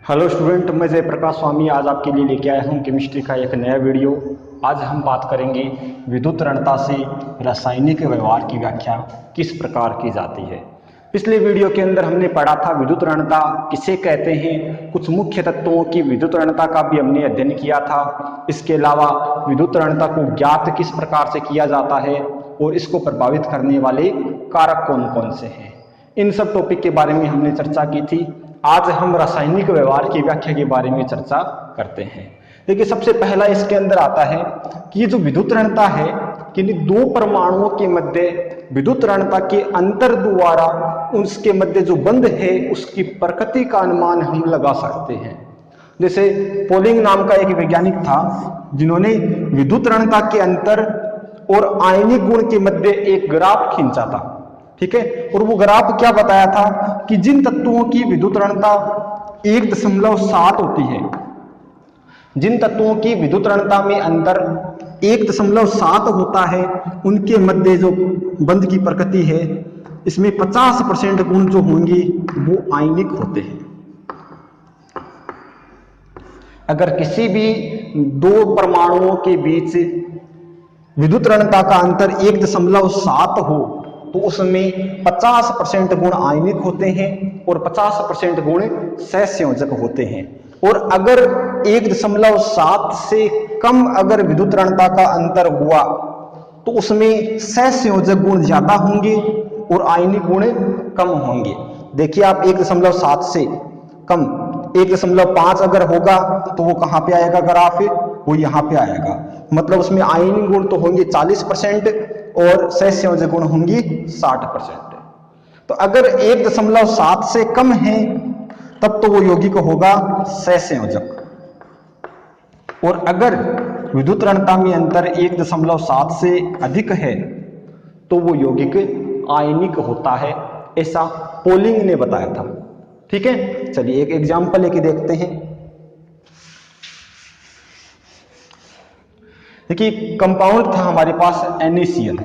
Hello student, मैं जयप्रकाश स्वामी आज आपके लिए लेके आया हूँ केमिस्ट्री का एक नया वीडियो। आज हम बात करेंगे विद्युत ऋणता से रासायनिक व्यवहार की व्याख्या किस प्रकार की जाती है। पिछले वीडियो के अंदर हमने पढ़ा था विद्युत ऋणता किसे कहते हैं, कुछ मुख्य तत्वों की विद्युत ऋणता का भी हमने अध्ययन किया था। इसके अलावा विद्युत ऋणता को ज्ञात किस प्रकार से किया जाता है और इसको प्रभावित करने वाले कारक कौन कौन से हैं, इन सब टॉपिक के बारे में हमने चर्चा की थी। आज हम रासायनिक व्यवहार की व्याख्या के बारे में चर्चा करते हैं। देखिए, सबसे पहला इसके अंदर आता है कि ये जो विद्युत ऋणता है कि दो परमाणुओं के मध्य विद्युत ऋणता के अंतर द्वारा उसके मध्य जो बंध है उसकी प्रकृति का अनुमान हम लगा सकते हैं। जैसे पोलिंग नाम का एक वैज्ञानिक था जिन्होंने विद्युत ऋणता के अंतर और आयनिक गुण के मध्य एक ग्राफ खींचा था, ठीक है। और वो ग्राफ क्या बताया था कि जिन तत्वों की विद्युत ऋणता 1.7 होती है, जिन तत्वों की विद्युत ऋणता में अंतर 1.7 होता है, उनके मध्य जो बंध की प्रकृति है इसमें 50% गुण जो होंगे वो आयनिक होते हैं। अगर किसी भी दो परमाणुओं के बीच विद्युत ऋणता का अंतर 1.7 हो तो उसमें 50% गुण आयनिक होते हैं और 50% गुण सहसंयोजक होते हैं। और अगर 1.7 से कम अगर विद्युत ऋणता का अंतर हुआ तो उसमें सहसंयोजक गुण ज्यादा होंगे और आयनिक गुण कम होंगे। देखिए, आप 1.7 से कम 1.5 अगर होगा तो वो कहाँ पे आएगा ग्राफ, वो यहाँ पे आएगा। मतलब उसमें आयनिक गुण तो होंगे 40% और सहसंयोजक गुण होंगी 60%। तो अगर 1.7 से कम है तब तो वो यौगिक होगा सहसंयोजक, और अगर विद्युत ऋणता में अंतर 1.7 से अधिक है तो वो यौगिक आयनिक होता है, ऐसा पोलिंग ने बताया था, ठीक है। चलिए एक एग्जांपल लेके देखते हैं। देखिए, कंपाउंड था हमारे पास NaCl।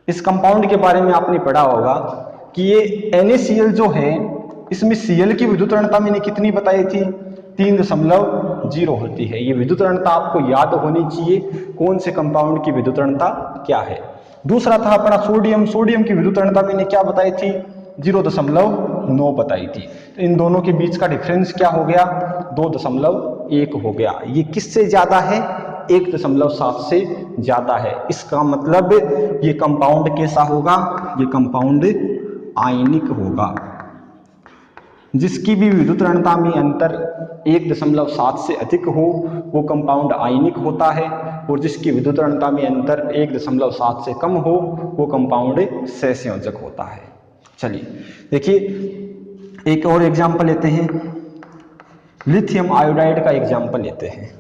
इस कंपाउंड के बारे में आपने पढ़ा होगा कि ये NaCl जो है इसमें Cl की विद्युत ऋणता मैंने कितनी बताई थी, 3.0 होती है। ये विद्युत ऋणता आपको याद होनी चाहिए, कौन से कंपाउंड की विद्युत ऋणता क्या है। दूसरा था अपना सोडियम। सोडियम की विद्युत ऋणता मैंने क्या बताई थी, 0.9 बताई थी। तो इन दोनों के बीच का डिफरेंस क्या हो गया, 2.1 हो गया। ये किससे ज्यादा है, 1.7 से ज्यादा है। इसका मतलब ये कंपाउंड कैसा होगा, ये कंपाउंड आयनिक होगा। जिसकी भी विद्युत ऋणता में अंतर 1.7 से अधिक हो वो कंपाउंड आयनिक होता है, और जिसकी विद्युत ऋणता में अंतर 1.7 से कम हो वो कंपाउंड सहसंयोजक होता है। चलिए देखिए, एक और एग्जांपल लेते हैं, लिथियम आयोडाइड का एग्जांपल लेते हैं।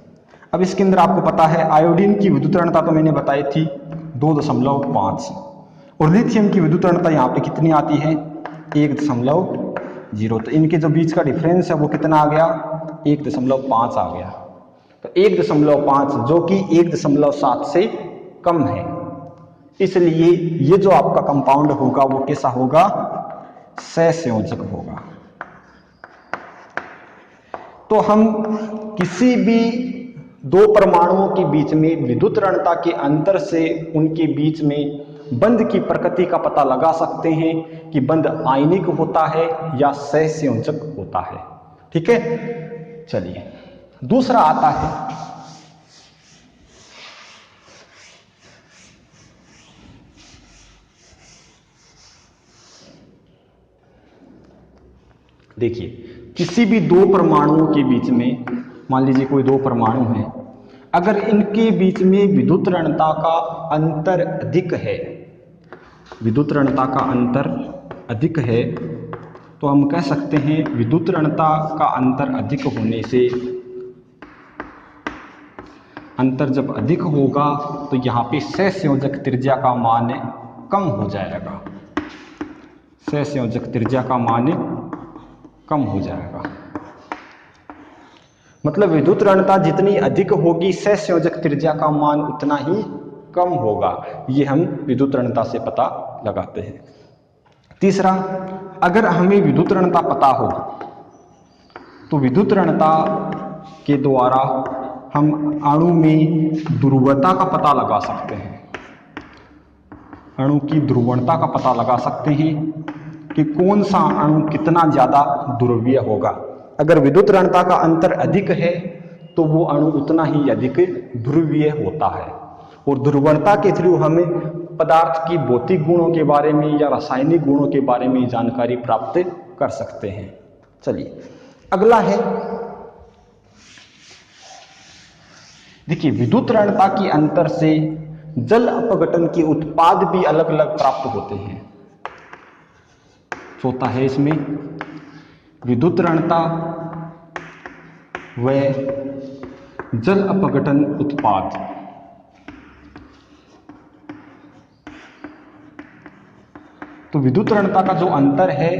अब इसके अंदर आपको पता है आयोडीन की विद्युत ऋणता तो मैंने बताई थी 2.5, और लिथियम की विद्युत ऋणता यहाँ पे कितनी आती है, 1.0। तो इनके जो बीच का डिफरेंस है वो कितना आ गया, 1.5 आ गया। तो 1.5 जो कि 1.7 से कम है, इसलिए ये जो आपका कंपाउंड होगा वो कैसा होगा, सहसंयोजक होगा। तो हम किसी भी दो परमाणुओं के बीच में विद्युत ऋणता के अंतर से उनके बीच में बंध की प्रकृति का पता लगा सकते हैं कि बंध आयनिक होता है या सहसंयोजक होता है, ठीक है। चलिए दूसरा आता है देखिए, किसी भी दो परमाणुओं के बीच में, मान लीजिए कोई दो परमाणु हैं, अगर इनके बीच में विद्युत ऋणता का अंतर अधिक है, विद्युत ऋणता का अंतर अधिक है, तो हम कह सकते हैं विद्युत ऋणता का अंतर अधिक होने से, अंतर जब अधिक होगा तो यहाँ पे सहसंयोजक त्रिज्या का मान कम हो जाएगा, सहसंयोजक त्रिज्या का मान कम हो जाएगा। मतलब विद्युत ऋणता जितनी अधिक होगी सहसंयोजक त्रिज्या का मान उतना ही कम होगा। ये हम विद्युत ऋणता से पता लगाते हैं। तीसरा, अगर हमें विद्युत ऋणता पता हो तो विद्युत ऋणता के द्वारा हम अणु में ध्रुवता का पता लगा सकते हैं, अणु की ध्रुवणता का पता लगा सकते हैं कि कौन सा अणु कितना ज़्यादा ध्रुवीय होगा। अगर विद्युत ऋणता का अंतर अधिक है तो वो अणु उतना ही अधिक ध्रुवीय होता है। और ध्रुवणता के थ्रू हमें पदार्थ की भौतिक गुणों के बारे में या रासायनिक गुणों के बारे में जानकारी प्राप्त कर सकते हैं। चलिए अगला है, देखिए विद्युत ऋणता के अंतर से जल अपघटन के उत्पाद भी अलग अलग प्राप्त होते हैं। चौथा है इसमें विद्युत ऋणता व जल अपघटन उत्पाद। तो विद्युत ऋणता का जो अंतर है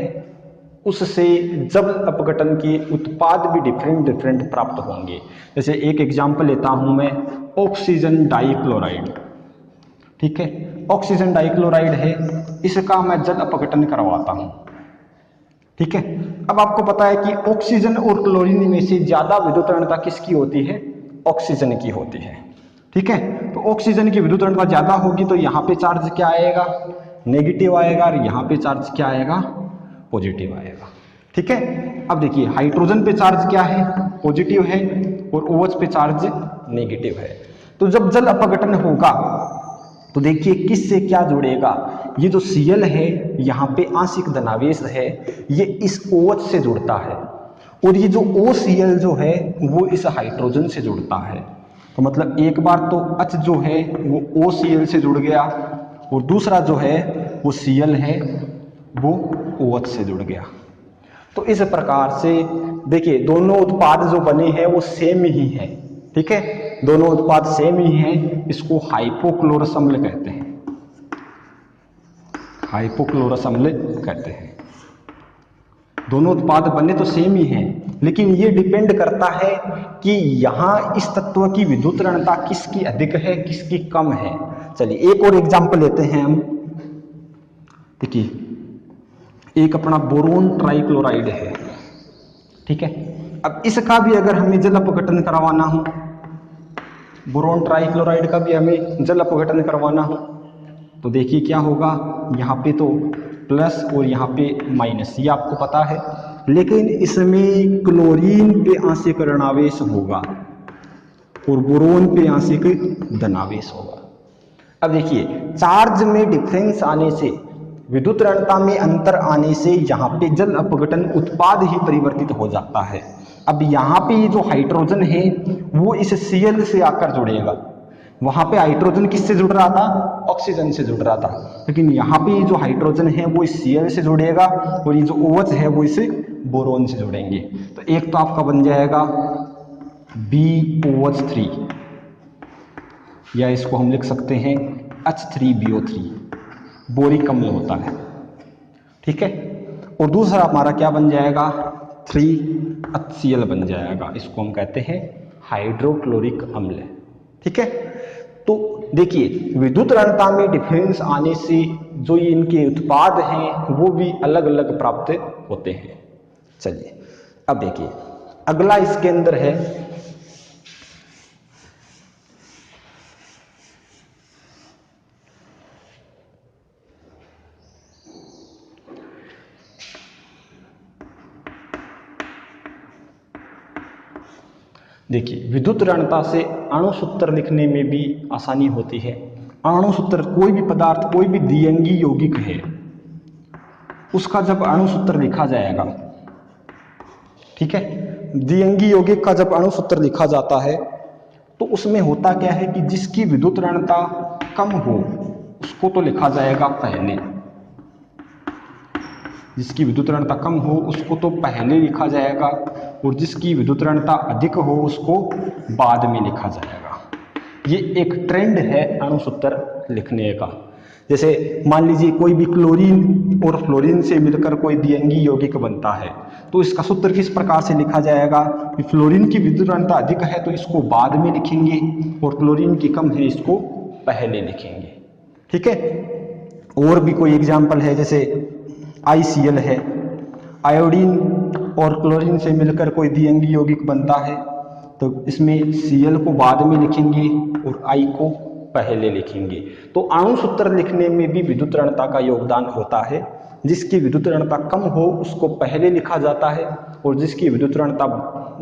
उससे जल अपघटन के उत्पाद भी डिफरेंट प्राप्त होंगे। जैसे एक एग्जांपल लेता हूं मैं, ऑक्सीजन डाइक्लोराइड। ठीक है, ऑक्सीजन डाइक्लोराइड है, इसका मैं जल अपघटन करवाता हूं। ठीक है, अब आपको पता है कि ऑक्सीजन और क्लोरीन में से ज्यादा विद्युत ऋणता किसकी होती है? ऑक्सीजन की होती है। ठीक है, तो ऑक्सीजन की विद्युत ऋणता ज्यादा होगी तो यहाँ पे चार्ज क्या आएगा? नेगेटिव आएगा, और यहाँ पे चार्ज क्या आएगा? पॉजिटिव आएगा। ठीक है, अब देखिए हाइड्रोजन पे चार्ज क्या है? पॉजिटिव है, और OH पे चार्ज नेगेटिव है। तो जब जल अपघटन होगा तो देखिए किससे क्या जुड़ेगा? ये जो Cl है यहाँ पे आंशिक धनावेश है, ये इस OH से जुड़ता है, और ये जो OCl जो है वो इस हाइड्रोजन से जुड़ता है। तो मतलब एक बार तो H जो है वो OCl से जुड़ गया, और दूसरा जो है वो Cl है वो OH से जुड़ गया। तो इस प्रकार से देखिए दोनों उत्पाद जो बने हैं वो सेम ही है। ठीक है, दोनों उत्पाद सेम ही हैं, इसको हाइपोक्लोरस अम्ल कहते हैं, हाइपोक्लोरस अम्ल कहते हैं। दोनों उत्पाद बने तो सेम ही हैं, लेकिन ये डिपेंड करता है कि यहाँ इस तत्व की विद्युत ऋणता किसकी अधिक है, किसकी कम है। चलिए एक और एग्जांपल लेते हैं हम। देखिए एक अपना बोरोन ट्राइक्लोराइड है। ठीक है, अब इसका भी अगर हमें जल अपघटन करवाना हो, बोरोन ट्राइक्लोराइड का भी हमें जल अपघटन करवाना हो, तो देखिए क्या होगा, यहाँ पे तो प्लस और यहाँ पे माइनस, ये आपको पता है, लेकिन इसमें क्लोरीन पे आंशिक ऋणावेश होगा और बोरोन पे आंशिक धनावेश होगा। अब देखिए चार्ज में डिफरेंस आने से, विद्युत ऋणता में अंतर आने से यहाँ पे जल अपघटन उत्पाद ही परिवर्तित हो जाता है। अब यहाँ पे ये जो हाइड्रोजन है वो इस Cl से आकर जुड़ेगा। वहां पे हाइड्रोजन किससे जुड़ रहा था? ऑक्सीजन से जुड़ रहा था, लेकिन यहाँ पे ये जो हाइड्रोजन है वो इस Cl से जुड़ेगा, और ये जो OH है वो इस बोरोन से जुड़ेंगे। तो एक तो आपका बन जाएगा BOH3, या इसको हम लिख सकते हैं H3BO3, बोरिक अम्ल होता है। ठीक है, और दूसरा हमारा क्या बन जाएगा? 3HCl बन जाएगा, इसको हम कहते हैं हाइड्रोक्लोरिक अम्ल। ठीक है, तो देखिए विद्युत ऋणता में डिफरेंस आने से जो ये इनके उत्पाद हैं वो भी अलग अलग प्राप्त होते हैं। चलिए अब देखिए अगला इसके अंदर है देखिए विद्युत ऋणता से अणुसूत्र लिखने में भी आसानी होती है। अणुसूत्र कोई भी पदार्थ, कोई भी द्विअंगी यौगिक है, उसका जब अणुसूत्र लिखा जाएगा, ठीक है, द्विअंगी यौगिक का जब अणुसूत्र लिखा जाता है तो उसमें होता क्या है कि जिसकी विद्युत ऋणता कम हो उसको तो लिखा जाएगा पहले, जिसकी विद्युत ऋणता कम हो उसको तो पहले लिखा जाएगा, और जिसकी विद्युत ऋणता अधिक हो उसको बाद में लिखा जाएगा। ये एक ट्रेंड है अणुसूत्र लिखने का। जैसे मान लीजिए कोई भी क्लोरीन और फ्लोरीन से मिलकर कोई द्विअंगी यौगिक बनता है तो इसका सूत्र किस प्रकार से लिखा जाएगा कि फ्लोरीन की विद्युत ऋणता अधिक है तो इसको बाद में लिखेंगे, और क्लोरीन की कम है इसको पहले लिखेंगे। ठीक है, और भी कोई एग्जाम्पल है, जैसे ICl है, आयोडीन और क्लोरीन से मिलकर कोई द्विअंगी यौगिक बनता है, तो इसमें Cl को बाद में लिखेंगे और I को पहले लिखेंगे। तो अणु सूत्र लिखने में भी विद्युत ऋणता का योगदान होता है। जिसकी विद्युत ऋणता कम हो उसको पहले लिखा जाता है और जिसकी विद्युत ऋणता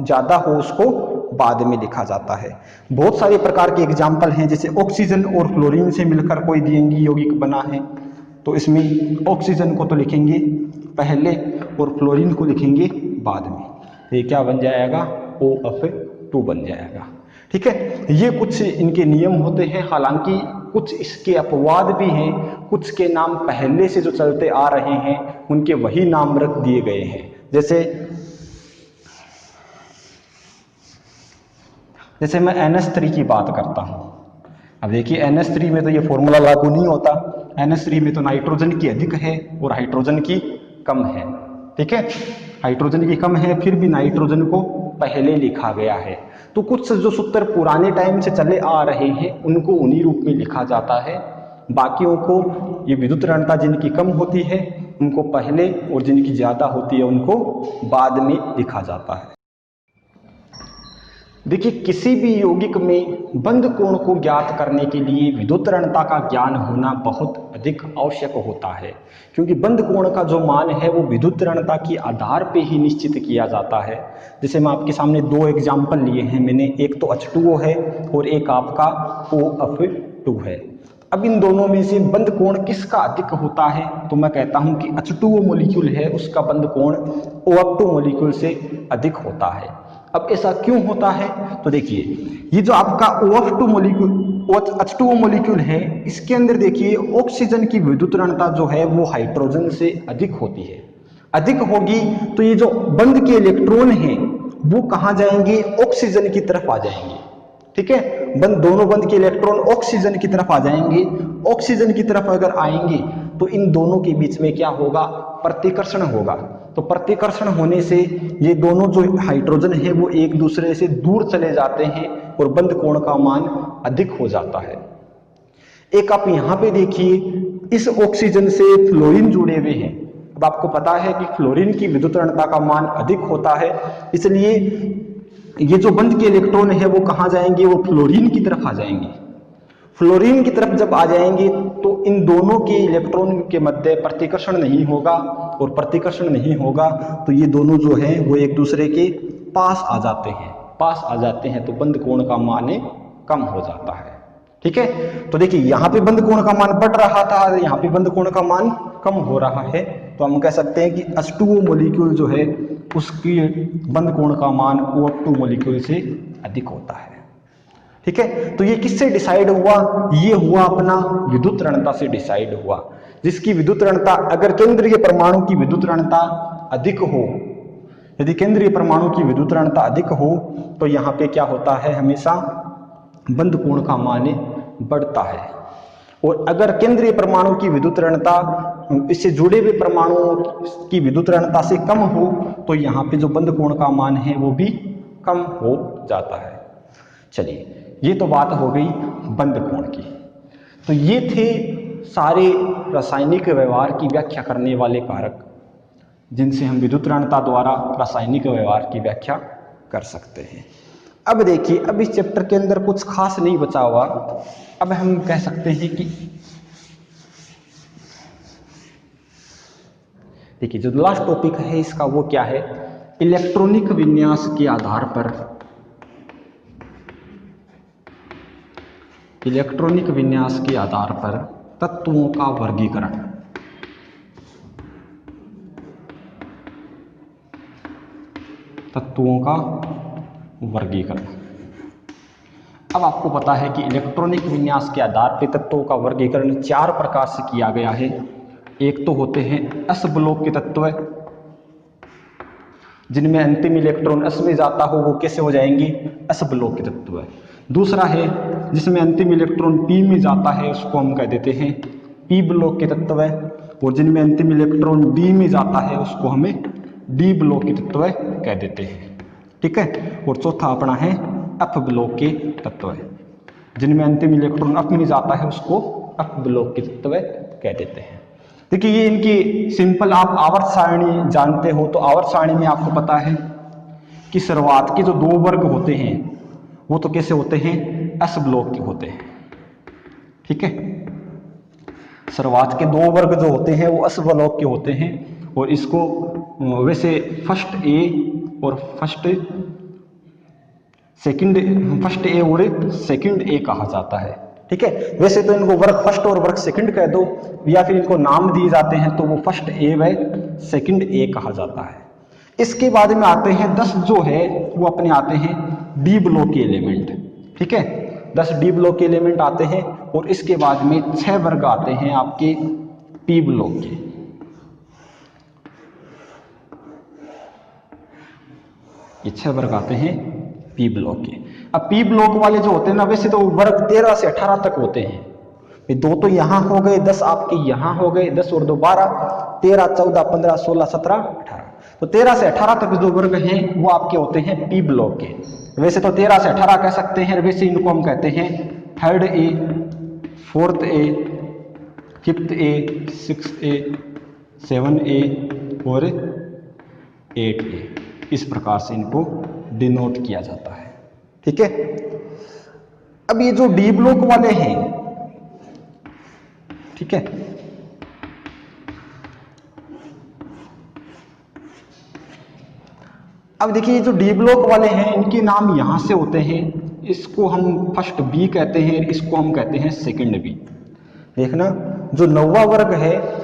ज़्यादा हो उसको बाद में लिखा जाता है। बहुत सारे प्रकार के एग्जाम्पल हैं, जैसे ऑक्सीजन और क्लोरीन से मिलकर कोई द्विअंगी यौगिक बना है, तो इसमें ऑक्सीजन को तो लिखेंगे पहले और क्लोरीन को लिखेंगे बाद में। ये क्या बन जाएगा, OF2 बन जाएगा। ठीक है, ये कुछ इनके नियम होते हैं। हालांकि कुछ इसके अपवाद भी हैं, कुछ के नाम पहले से जो चलते आ रहे हैं उनके वही नाम रख दिए गए हैं। जैसे मैं NH3 की बात करता हूं। अब देखिए NH3 में तो ये फॉर्मूला लागू नहीं होता। NH3 में तो नाइट्रोजन की अधिक है और हाइड्रोजन की कम है। ठीक है, हाइड्रोजन की कम है, फिर भी नाइट्रोजन को पहले लिखा गया है। तो कुछ जो सूत्र पुराने टाइम से चले आ रहे हैं उनको उन्हीं रूप में लिखा जाता है। बाकियों को, ये विद्युत ऋणता जिनकी कम होती है उनको पहले और जिनकी ज़्यादा होती है उनको बाद में लिखा जाता है। देखिए, किसी भी यौगिक में बंध कोण को ज्ञात करने के लिए विद्युत ऋणता का ज्ञान होना बहुत अधिक आवश्यक होता है, क्योंकि बंध कोण का जो मान है वो विद्युत ऋणता के आधार पे ही निश्चित किया जाता है। जैसे मैं आपके सामने दो एग्जाम्पल लिए हैं मैंने, एक तो H2O है और एक आपका OF2 है। अब इन दोनों में से बंध कोण किसका अधिक होता है, तो मैं कहता हूं कि H2O मॉलिक्यूल है उसका बंध कोण OF2 मॉलिक्यूल से अधिक होता है। अब ऐसा क्यों होता है, तो देखिए, ये जो आपका OF2 मॉलिक्यूल H2O मॉलिक्यूल है, इसके अंदर देखिए ऑक्सीजन की विद्युत ऋणता जो है वो हाइड्रोजन से अधिक होती है। अधिक होगी तो ये जो बंध के इलेक्ट्रॉन हैं वो कहाँ जाएंगे, ऑक्सीजन की तरफ आ जाएंगे। ठीक है, दोनों बंध के इलेक्ट्रॉन ऑक्सीजन की तरफ आ जाएंगे। ऑक्सीजन की तरफ अगर आएंगे तो इन दोनों के बीच में क्या होगा, प्रतिकर्षण होगा। तो प्रतिकर्षण होने से ये दोनों जो हाइड्रोजन है वो एक दूसरे से दूर चले जाते हैं और बंध कोण का मान अधिक हो जाता है। एक आप यहाँ पे देखिए, इस ऑक्सीजन से फ्लोरीन जुड़े हुए हैं। अब आपको पता है कि फ्लोरीन की विद्युत ऋणता का मान अधिक होता है, इसलिए ये जो बंध के इलेक्ट्रॉन है वो कहाँ जाएंगे, वो फ्लोरीन की तरफ आ जाएंगे। फ्लोरीन की तरफ जब आ जाएंगे तो इन दोनों के इलेक्ट्रॉन के मध्य प्रतिकर्षण नहीं होगा, और प्रतिकर्षण नहीं होगा तो ये दोनों जो है वो एक दूसरे के पास आ जाते हैं तो बंध कोण का मान कम हो जाता है। ठीक है, तो देखिए यहाँ पे बंध कोण का मान बढ़ रहा था, यहाँ पे बंध कोण का मान कम हो रहा है, तो हम कह सकते हैं कि H2O मॉलिक्यूल जो है उसकी बंध कोण का मान OF2 मॉलिक्यूल से अधिक होता है। ठीक है, तो ये किससे डिसाइड हुआ, ये हुआ अपना विद्युत ऋणता से डिसाइड हुआ। जिसकी विद्युत ऋणता, अगर केंद्रीय परमाणु की विद्युत ऋणता अधिक हो, यदि केंद्रीय परमाणु की विद्युत ऋणता अधिक हो तो यहाँ पे क्या होता है, हमेशा बंध कोण का मान बढ़ता है। और अगर केंद्रीय परमाणु की विद्युत ऋणता इससे जुड़े हुए परमाणुओं की विद्युत ऋणता से कम हो तो यहाँ पे जो बंध कोण का मान है वो भी कम हो जाता है। चलिए, ये तो बात हो गई बंध कोण की। तो ये थे सारे रासायनिक व्यवहार की व्याख्या करने वाले कारक जिनसे हम विद्युत ऋणता द्वारा रासायनिक व्यवहार की व्याख्या कर सकते हैं। अब देखिए, अब इस चैप्टर के अंदर कुछ खास नहीं बचा हुआ। अब हम कह सकते हैं कि देखिए, जो लास्ट टॉपिक है इसका वो क्या है, इलेक्ट्रॉनिक विन्यास के आधार पर, इलेक्ट्रॉनिक विन्यास के आधार पर तत्वों का वर्गीकरण। तत्वों का वर्गीकरण। अब आपको पता है कि इलेक्ट्रॉनिक विन्यास के आधार पर तत्वों का वर्गीकरण 4 प्रकार से किया गया है। एक तो होते हैं S ब्लॉक के तत्व, जिनमें अंतिम इलेक्ट्रॉन S में जाता हो वो कैसे हो जाएंगे, S ब्लॉक के तत्व। दूसरा है जिसमें अंतिम इलेक्ट्रॉन P में जाता है, उसको हम कह देते हैं P ब्लॉक के तत्व, और जिनमें अंतिम इलेक्ट्रॉन D में जाता है उसको हमें D ब्लॉक के तत्व कह देते हैं। ठीक है, और चौथा अपना है F ब्लॉक के तत्व, जिनमें अंतिम इलेक्ट्रॉन F में जाता है उसको F ब्लॉक के तत्व कह देते हैं। देखिए ये इनकी सिंपल, आप आवर्त सारणी जानते हो तो आवर्त सारणी में आपको पता है कि शुरुआत के जो 2 वर्ग होते हैं वो तो कैसे होते हैं, एस ब्लॉक के होते हैं। ठीक है, शुरुआत के 2 वर्ग जो होते हैं वो एस ब्लॉक के होते हैं, और इसको वैसे फर्स्ट ए और फर्स्ट सेकंड ए कहा जाता है। ठीक है, वैसे तो इनको वर्ग फर्स्ट और वर्ग सेकंड कह दो, या फिर इनको नाम दिए जाते हैं तो वो फर्स्ट ए व सेकंड ए कहा जाता है। इसके बाद में आते हैं 10 जो है वो अपने आते हैं डी ब्लॉक के एलिमेंट। ठीक है, 10 डी ब्लॉक के एलिमेंट आते हैं, और इसके बाद में 6 वर्ग आते हैं आपके पी ब्लॉक के। ये 6 वर्ग आते हैं पी ब्लॉक के। अब पी ब्लॉक वाले जो होते हैं ना, वैसे तो वर्ग 13 से 18 तक होते हैं। 2 तो यहां हो गए, 10 आपके यहां हो गए, 10 और 2 12, 13 14 15 16 17 18। तो 13 से 18 तक जो वर्ग हैं वो आपके होते हैं पी ब्लॉक के। वैसे तो 13 से 18 कह सकते हैं, वैसे इनको हम कहते हैं 3rd ए, 4th ए, 5th ए, 6th ए, 7 ए और 8 ए। इस प्रकार से इनको डिनोट किया जाता है। ठीक है, अब ये जो डी ब्लॉक वाले हैं, ठीक है, अब देखिए जो डी ब्लॉक वाले हैं इनके नाम यहां से होते हैं। इसको हम फर्स्ट बी कहते हैं, इसको हम कहते हैं सेकंड बी। देखना, जो 9वां वर्ग है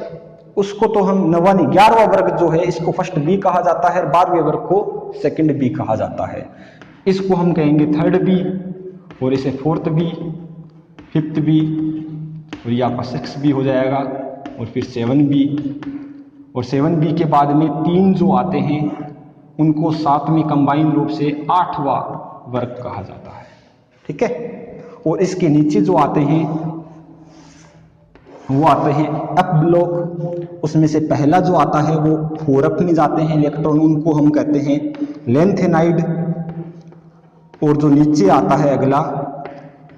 उसको तो हम 9वां नहीं 11वां वर्ग जो है इसको फर्स्ट बी कहा जाता है, 12वें वर्ग को सेकंड बी कहा जाता है। इसको हम कहेंगे 3rd बी, और इसे 4th बी, 5th बी, और ये आपका 6th बी हो जाएगा, और फिर 7 बी, और 7 बी के बाद में 3 जो आते हैं उनको साथ में कंबाइन रूप से 8वां वर्ग कहा जाता है। ठीक है, और इसके नीचे जो आते हैं वो आते हैं एफ ब्लॉक। उसमें से पहला जो आता है वो 4f में जाते हैं इलेक्ट्रॉन, उनको हम कहते हैं लेंथेनाइड। और जो नीचे आता है अगला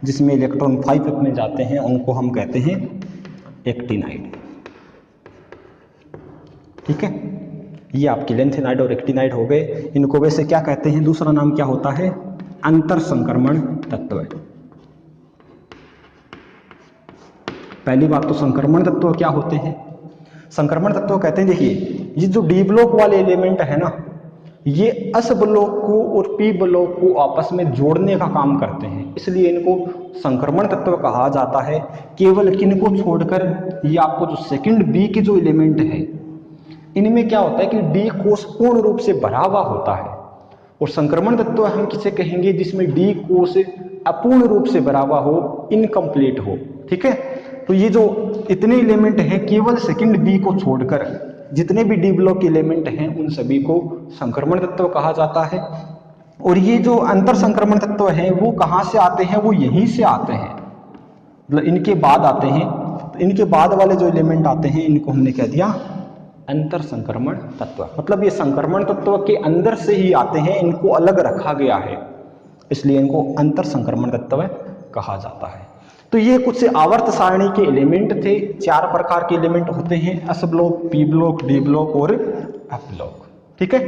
जिसमें इलेक्ट्रॉन 5f में जाते हैं उनको हम कहते हैं एक्टिनाइड। ठीक है, ये आपके लेंथेनाइड और एक्टिनाइड हो गए। इनको वैसे क्या कहते हैं, दूसरा नाम क्या होता है, अंतर संक्रमण तत्व। पहली बात तो संक्रमण तत्व क्या होते हैं। संक्रमण तत्व कहते हैं, देखिए ये जो डी ब्लॉक वाले एलिमेंट है ना, ये एस ब्लॉक को और पी ब्लॉक को आपस में जोड़ने का काम करते हैं, इसलिए इनको संक्रमण तत्व कहा जाता है। केवल किनको छोड़कर, ये आपको जो सेकंड बी के जो एलिमेंट है इनमें क्या होता है कि डी कोष पूर्ण रूप से भरा हुआ होता है, और संक्रमण तत्व हम किसे कहेंगे जिसमें डी कोष अपूर्ण रूप से भरा हुआ हो, इनकम्प्लीट हो। ठीक है, तो ये जो इतने एलिमेंट हैं केवल सेकंड बी को छोड़कर जितने भी डी ब्लॉक के एलिमेंट हैं उन सभी को संक्रमण तत्व कहा जाता है। और ये जो अंतर संक्रमण तत्व हैं वो कहाँ से आते हैं, वो यहीं से आते हैं, मतलब इनके बाद आते हैं। तो इनके बाद वाले जो एलिमेंट आते हैं इनको हमने कह दिया अंतर संक्रमण तत्व, मतलब ये संक्रमण तत्व के अंदर से ही आते हैं, इनको अलग रखा गया है, इसलिए इनको अंतर संक्रमण तत्व कहा जाता है। तो ये कुछ आवर्त सारणी के एलिमेंट थे। 4 प्रकार के एलिमेंट होते हैं, S block, P block, D block और एफ ब्लॉक। ठीक है।